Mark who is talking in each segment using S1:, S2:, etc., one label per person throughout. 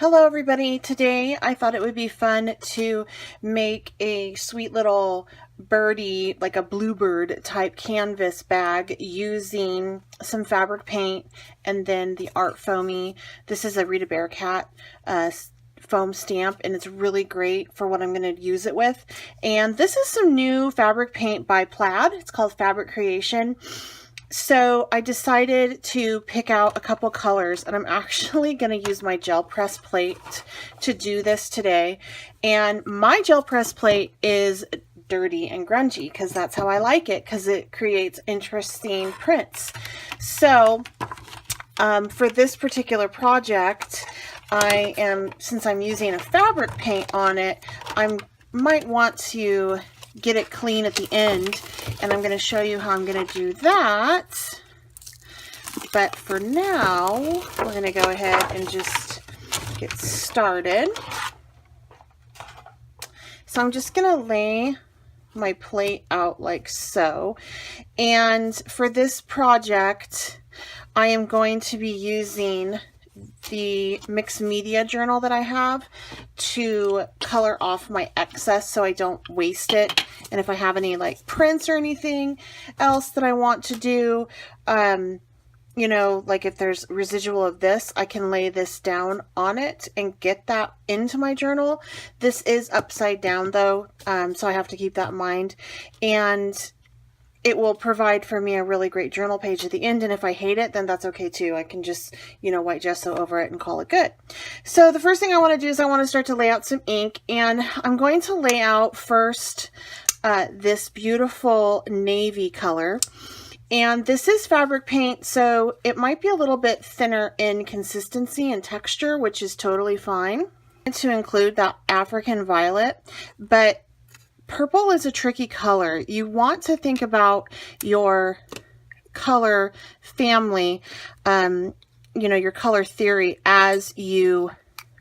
S1: Hello everybody. Today I thought it would be fun to make a sweet little birdie, like a bluebird type canvas bag using some fabric paint and then the art Foamie. This is a Rita Barakat foam stamp, and it's really great for what I'm going to use it with. And this is some new fabric paint by Plaid. It's called Fabric Creation. So I decided to pick out a couple colors, and I'm actually going to use my gel press plate to do this today. And my gel press plate is dirty and grungy because that's how I like it, because it creates interesting prints. So for this particular project, since I'm using a fabric paint on it, I might want to get it clean at the end, and I'm going to show you how I'm going to do that. But for now, we're going to go ahead and just get started. So I'm just going to lay my plate out like so. And for this project, I am going to be using the mixed media journal that I have to color off my excess so I don't waste it. And if I have any like prints or anything else that I want to do, you know, like if there's residual of this, I can lay this down on it and get that into my journal. This is upside down though, so I have to keep that in mind. And it will provide for me a really great journal page at the end, and if I hate it, then that's okay too. I can just, you know, white gesso over it and call it good. So the first thing I want to do is I want to start to lay out some ink, and I'm going to lay out first this beautiful navy color. And this is fabric paint, so it might be a little bit thinner in consistency and texture, which is totally fine. To include that African violet, but purple is a tricky color. You want to think about your color family, you know, your color theory as you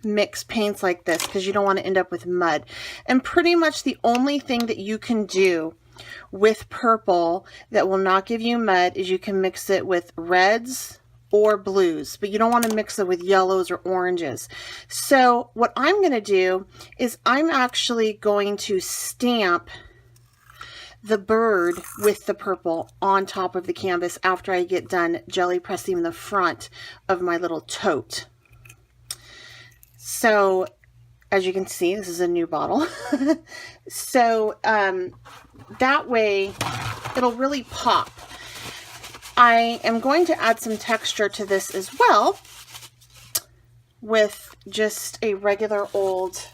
S1: mix paints like this, because you don't want to end up with mud. And pretty much the only thing that you can do with purple that will not give you mud is you can mix it with reds or blues, but you don't want to mix it with yellows or oranges. So what I'm going to do is I'm actually going to stamp the bird with the purple on top of the canvas after I get done jelly pressing the front of my little tote. So as you can see, this is a new bottle. So that way it'll really pop. I am going to add some texture to this as well with just a regular old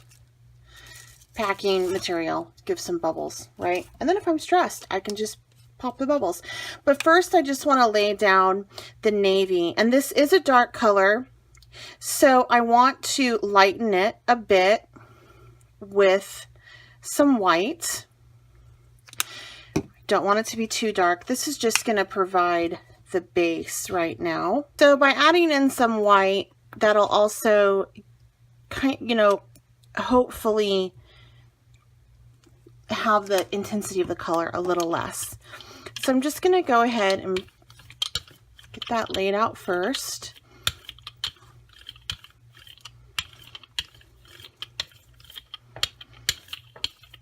S1: packing material. Give some bubbles, right? And then if I'm stressed, I can just pop the bubbles. But first, I just want to lay down the navy. And this is a dark color, so I want to lighten it a bit with some white. Don't want it to be too dark. This is just going to provide the base right now. So by adding in some white, that'll also you know, hopefully have the intensity of the color a little less. So I'm just going to go ahead and get that laid out first.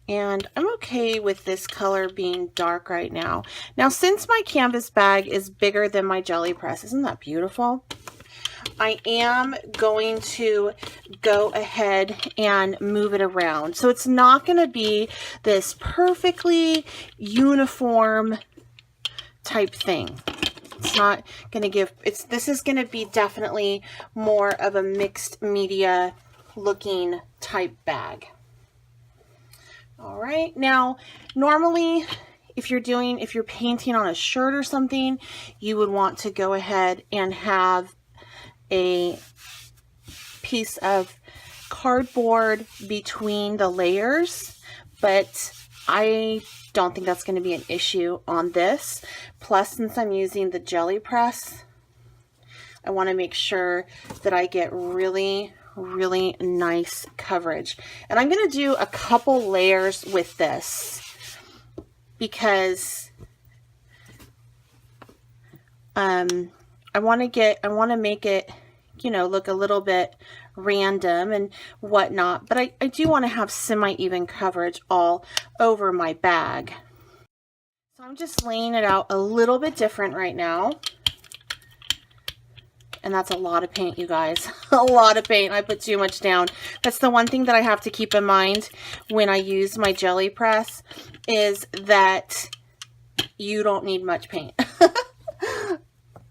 S1: And I'm okay with this color being dark right now. Now, since my canvas bag is bigger than my jelly press, isn't that beautiful? I am going to go ahead and move it around. So it's not going to be this perfectly uniform type thing. It's not going to give, this is going to be definitely more of a mixed media looking type bag. All right, now normally if you're painting on a shirt or something, you would want to go ahead and have a piece of cardboard between the layers, but I don't think that's going to be an issue on this. Plus, since I'm using the jelly press, I want to make sure that I get really nice coverage. And I'm going to do a couple layers with this because I want to make it, you know, look a little bit random and whatnot, but I do want to have semi-even coverage all over my bag. So I'm just laying it out a little bit different right now. And that's a lot of paint, you guys. A lot of paint. I put too much down. That's the one thing that I have to keep in mind when I use my Gelli Press, is that you don't need much paint.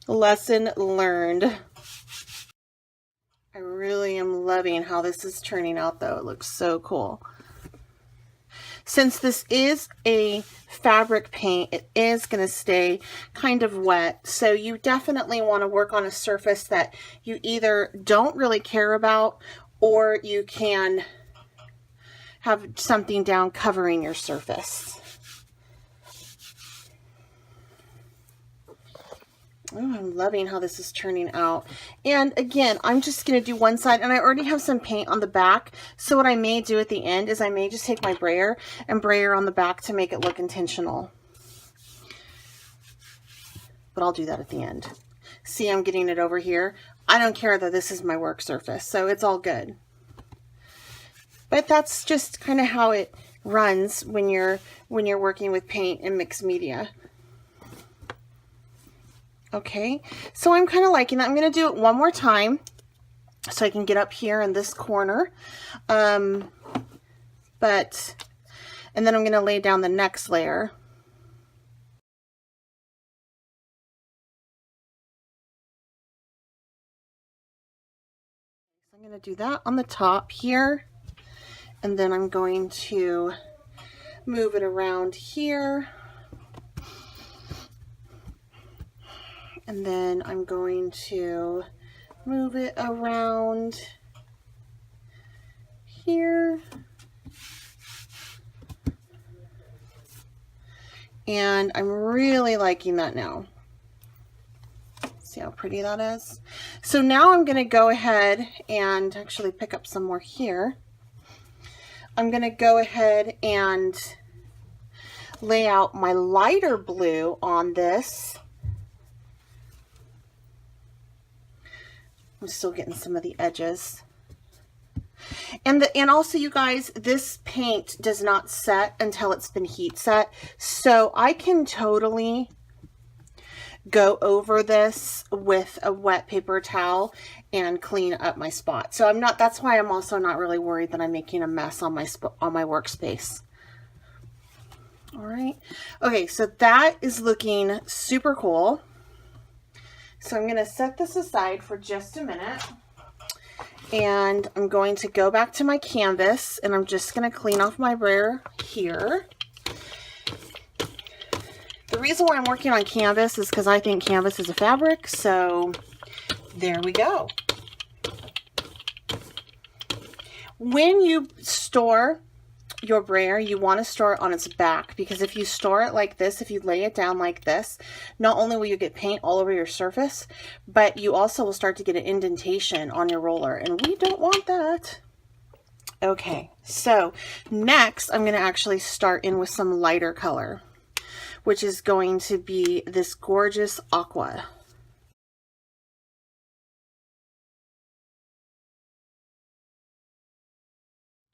S1: Lesson learned. I really am loving how this is turning out, though. It looks so cool. Since this is a fabric paint, it is going to stay kind of wet. So you definitely want to work on a surface that you either don't really care about, or you can have something down covering your surface. Oh, I'm loving how this is turning out. And again, I'm just going to do one side, and I already have some paint on the back. So what I may do at the end is I may just take my brayer and brayer on the back to make it look intentional. But I'll do that at the end. See, I'm getting it over here. I don't care that this is my work surface, so it's all good. But that's just kind of how it runs when you're working with paint and mixed media. Okay, so I'm kind of liking that. I'm going to do it one more time so I can get up here in this corner. And then I'm going to lay down the next layer. So I'm going to do that on the top here. And then I'm going to move it around here. And then I'm going to move it around here. And I'm really liking that now. See how pretty that is? So now I'm going to go ahead and actually pick up some more here. I'm going to go ahead and lay out my lighter blue on this. I'm still getting some of the edges. And also, you guys, this paint does not set until it's been heat set. So I can totally go over this with a wet paper towel and clean up my spot. So that's why I'm also not really worried that I'm making a mess on my workspace. All right. Okay, so that is looking super cool. So I'm going to set this aside for just a minute, and I'm going to go back to my canvas, and I'm just going to clean off my brayer here. The reason why I'm working on canvas is because I think canvas is a fabric, so there we go. When you store your brayer, you want to store it on its back, because if you store it like this, if you lay it down like this, not only will you get paint all over your surface, but you also will start to get an indentation on your roller, and we don't want that. Okay, so next I'm going to actually start in with some lighter color, which is going to be this gorgeous aqua.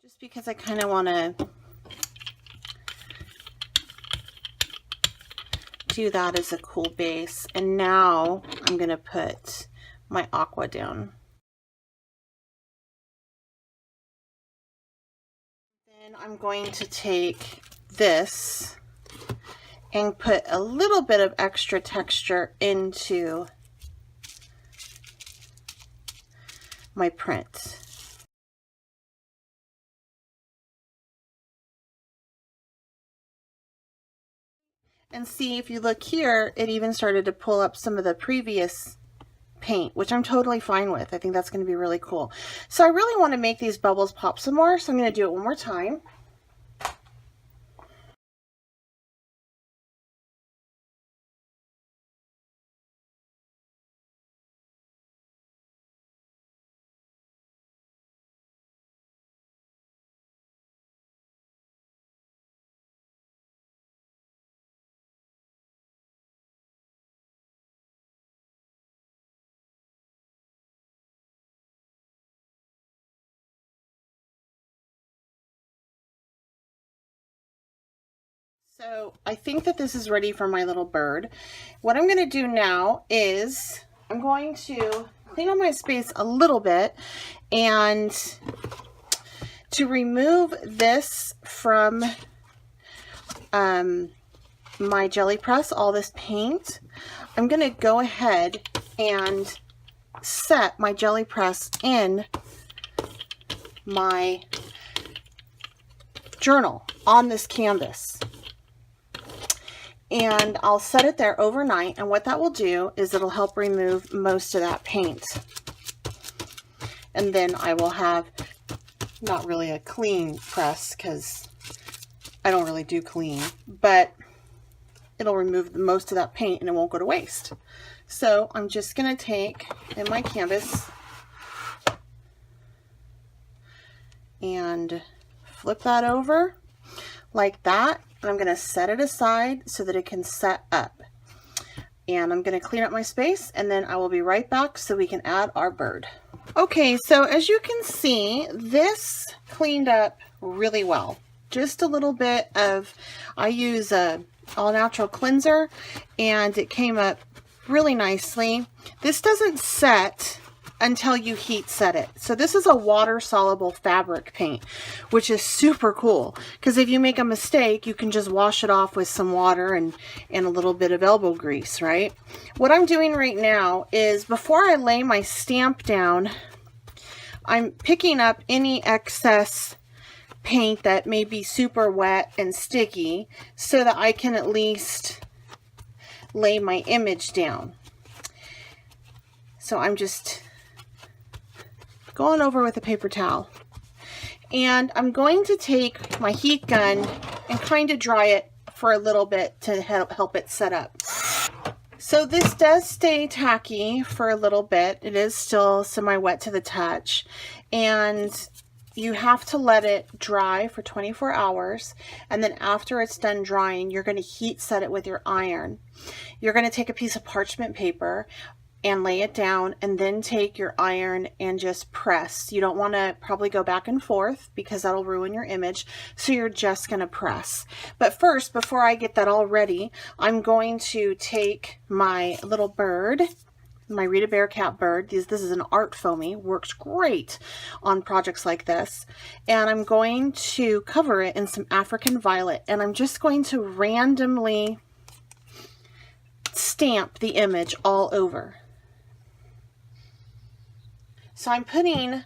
S1: Just because I kind of want to do that as a cool base. And now I'm going to put my aqua down. Then I'm going to take this and put a little bit of extra texture into my print. And see, if you look here, it even started to pull up some of the previous paint, which I'm totally fine with. I think that's going to be really cool. So I really want to make these bubbles pop some more, so I'm going to do it one more time. So I think that this is ready for my little bird. What I'm going to do now is I'm going to clean up my space a little bit, and to remove this from my Gelli Press, all this paint, I'm going to go ahead and set my Gelli Press in my journal on this canvas. And I'll set it there overnight, and what that will do is it'll help remove most of that paint. And then I will have not really a clean press, because I don't really do clean, but it'll remove most of that paint and it won't go to waste. So I'm just going to take in my canvas and flip that over like that. And I'm going to set it aside so that it can set up. And I'm going to clean up my space, and then I will be right back so we can add our bird. Okay, so as you can see, this cleaned up really well. Just a little bit of, I use a all natural cleanser, and it came up really nicely. This doesn't set until you heat set it. So this is a water soluble fabric paint, which is super cool, because if you make a mistake, you can just wash it off with some water and a little bit of elbow grease, right? What I'm doing right now is, before I lay my stamp down, I'm picking up any excess paint that may be super wet and sticky, so that I can at least lay my image down. So I'm just going over with a paper towel, and I'm going to take my heat gun and kind of dry it for a little bit to help it set up. So this does stay tacky for a little bit. It is still semi-wet to the touch, and you have to let it dry for 24 hours, and then after it's done drying, you're going to heat set it with your iron. You're going to take a piece of parchment paper and lay it down, and then take your iron and just press. You don't want to probably go back and forth, because that'll ruin your image, so you're just going to press. But first, before I get that all ready, I'm going to take my little bird, my Rita Barakat bird. This is an art foamy, works great on projects like this, and I'm going to cover it in some African violet, and I'm just going to randomly stamp the image all over. So I'm putting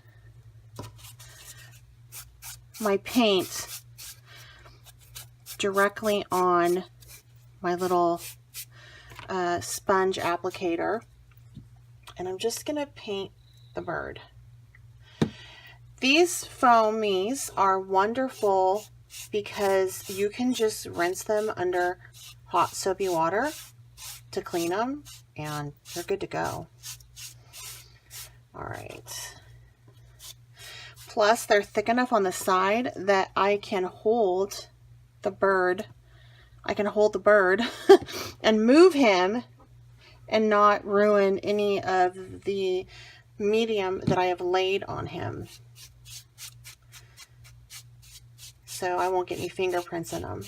S1: my paint directly on my little sponge applicator, and I'm just going to paint the bird. These foamies are wonderful because you can just rinse them under hot soapy water to clean them, and you're good to go. All right. Plus, they're thick enough on the side that I can hold the bird. I can hold the bird and move him and not ruin any of the medium that I have laid on him. So I won't get any fingerprints in them.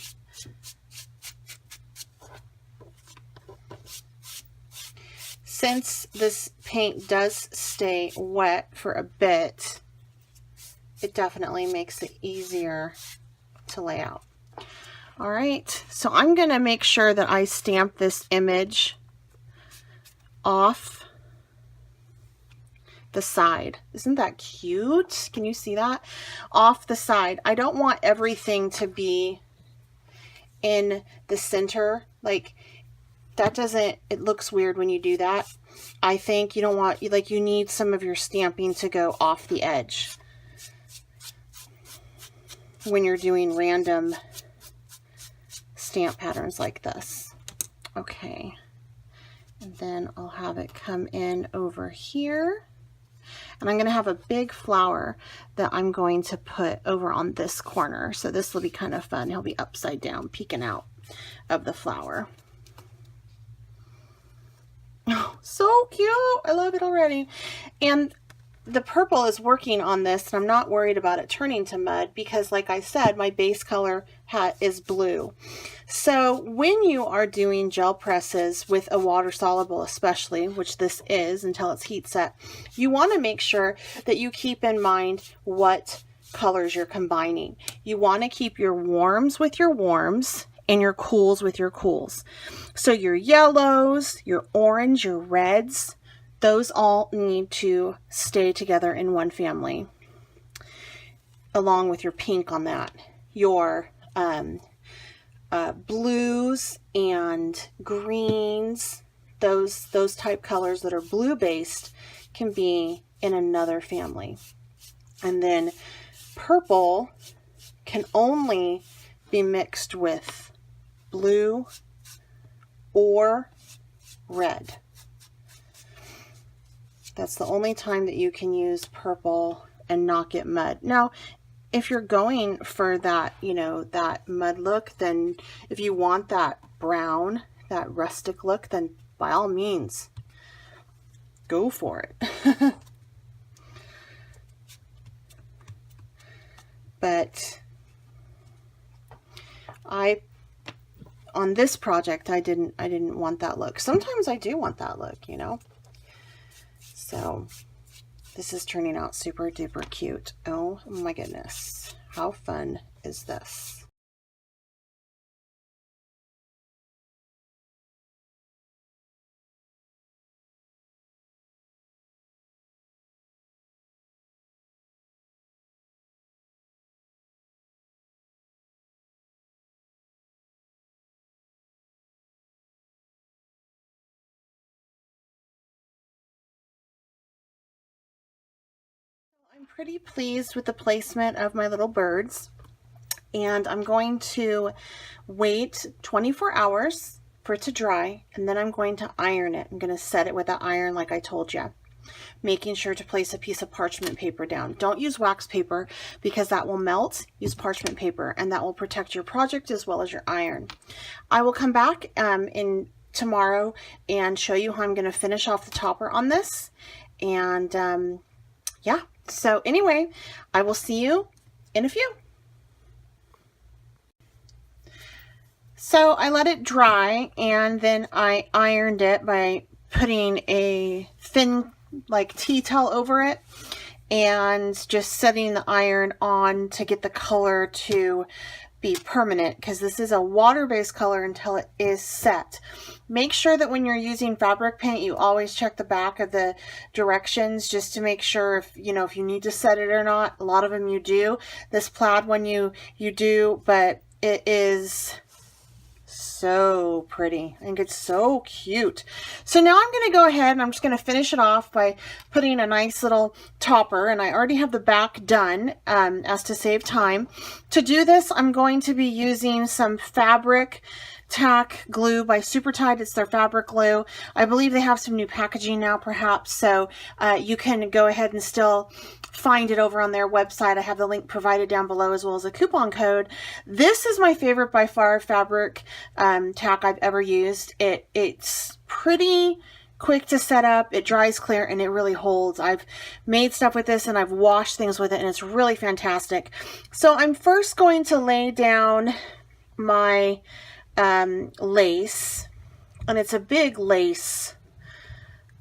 S1: Since this paint does stay wet for a bit, it definitely makes it easier to lay out. All right, so I'm going to make sure that I stamp this image off the side. Isn't that cute? Can you see that? Off the side. I don't want everything to be in the center. Like, that doesn't, it looks weird when you do that. I think you don't want, like, you need some of your stamping to go off the edge when you're doing random stamp patterns like this. Okay. And then I'll have it come in over here. And I'm going to have a big flower that I'm going to put over on this corner. So this will be kind of fun. He'll be upside down, peeking out of the flower. Oh, so cute. I love it already. And the purple is working on this, and I'm not worried about it turning to mud because, like I said, my base color is blue. So when you are doing gel presses with a water soluble especially, which this is until it's heat set, you want to make sure that you keep in mind what colors you're combining. You want to keep your warms with your warms and your cools with your cools. So your yellows, your orange, your reds, those all need to stay together in one family, along with your pink on that. Your blues and greens, those type colors that are blue based can be in another family. And then purple can only be mixed with blue or red. That's the only time that you can use purple and not get mud. Now, if you're going for that, you know, that mud look, then if you want that brown, that rustic look, then by all means, go for it. But on this project, I didn't want that look. Sometimes I do want that look, you know. So this is turning out super duper cute. Oh my goodness. How fun is this? I'm pretty pleased with the placement of my little birds, and I'm going to wait 24 hours for it to dry, and then I'm going to iron it. I'm going to set it with an iron like I told you, making sure to place a piece of parchment paper down. Don't use wax paper because that will melt. Use parchment paper, and that will protect your project as well as your iron. I will come back in tomorrow and show you how I'm going to finish off the topper on this, and yeah. So anyway, I will see you in a few. So I let it dry, and then I ironed it by putting a thin like tea towel over it and just setting the iron on to get the color to be permanent, because this is a water-based color until it is set. Make sure that when you're using fabric paint, you always check the back of the directions just to make sure if you need to set it or not. A lot of them you do. This plaid one you do, but it is so pretty. I think it's so cute. So now I'm going to go ahead and I'm just going to finish it off by putting a nice little topper, and I already have the back done as to save time. To do this, I'm going to be using some fabric tack glue by Supertite. It's their fabric glue. I believe they have some new packaging now perhaps, so you can go ahead and still find it over on their website. I have the link provided down below as well as a coupon code. This is my favorite by far fabric tack I've ever used. It's pretty quick to set up, it dries clear, and it really holds. I've made stuff with this and I've washed things with it, and it's really fantastic. So I'm first going to lay down my lace, and it's a big lace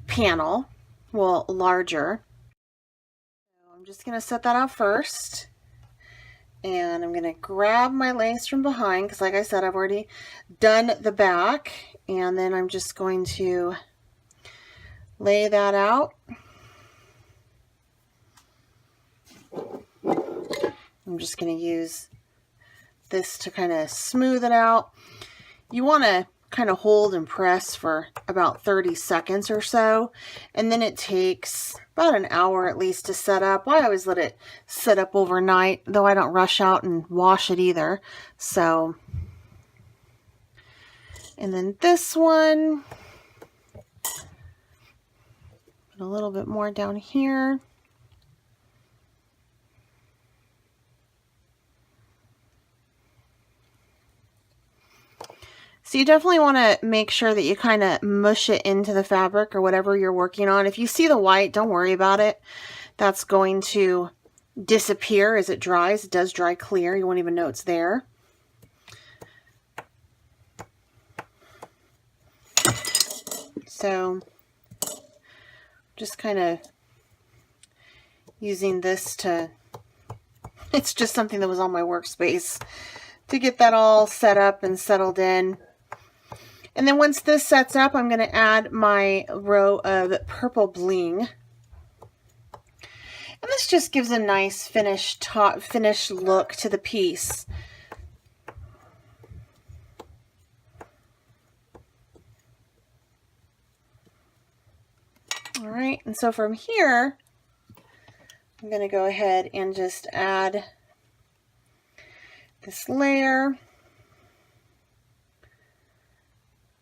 S1: panel, well, larger. So I'm just going to set that out first, and I'm going to grab my lace from behind because, like I said, I've already done the back, and then I'm just going to lay that out. I'm just going to use this to kind of smooth it out. You want to kind of hold and press for about 30 seconds or so, and then it takes about an hour at least to set up. I always let it set up overnight, though I don't rush out and wash it either. So, and then this one, put a little bit more down here. So you definitely want to make sure that you kind of mush it into the fabric or whatever you're working on. If you see the white, don't worry about it. that's going to disappear as it dries. It does dry clear. You won't even know it's there. So just kind of using this to, it's just something that was on my workspace to get that all set up and settled in. And then once this sets up, I'm going to add my row of purple bling. And this just gives a nice finished look to the piece. All right, and so from here, I'm going to go ahead and just add this layer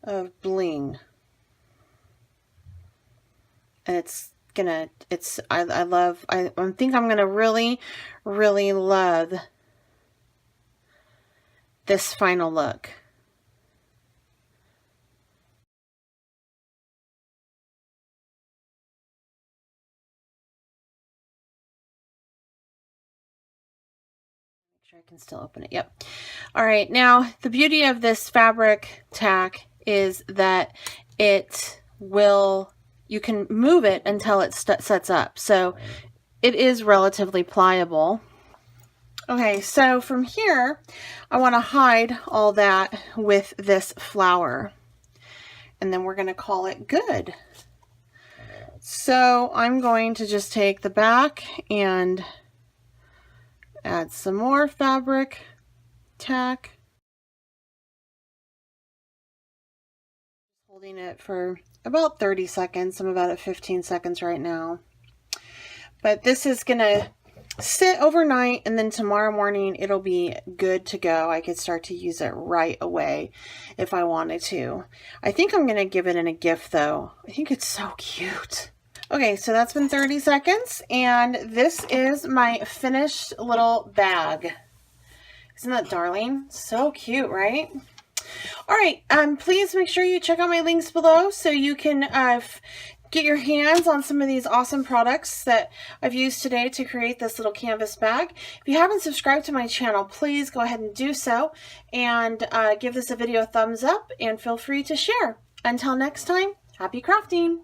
S1: of bling. And I think I'm gonna really love this final look. Make sure I can still open it. Yep. All right, now the beauty of this fabric tack is that you can move it until it sets up. So it is relatively pliable. Okay, so from here, I want to hide all that with this flower. And then we're going to call it good. So I'm going to just take the back and add some more fabric tack. Holding it for about 30 seconds. I'm about at 15 seconds right now. But this is going to sit overnight, and then tomorrow morning it'll be good to go. I could start to use it right away if I wanted to. I think I'm going to give it in a gift though. I think it's so cute. Okay, so that's been 30 seconds, and this is my finished little bag. Isn't that darling? So cute, right? All right, please make sure you check out my links below so you can get your hands on some of these awesome products that I've used today to create this little canvas bag. If you haven't subscribed to my channel, please go ahead and do so, and give this video a thumbs up, and feel free to share. Until next time, happy crafting!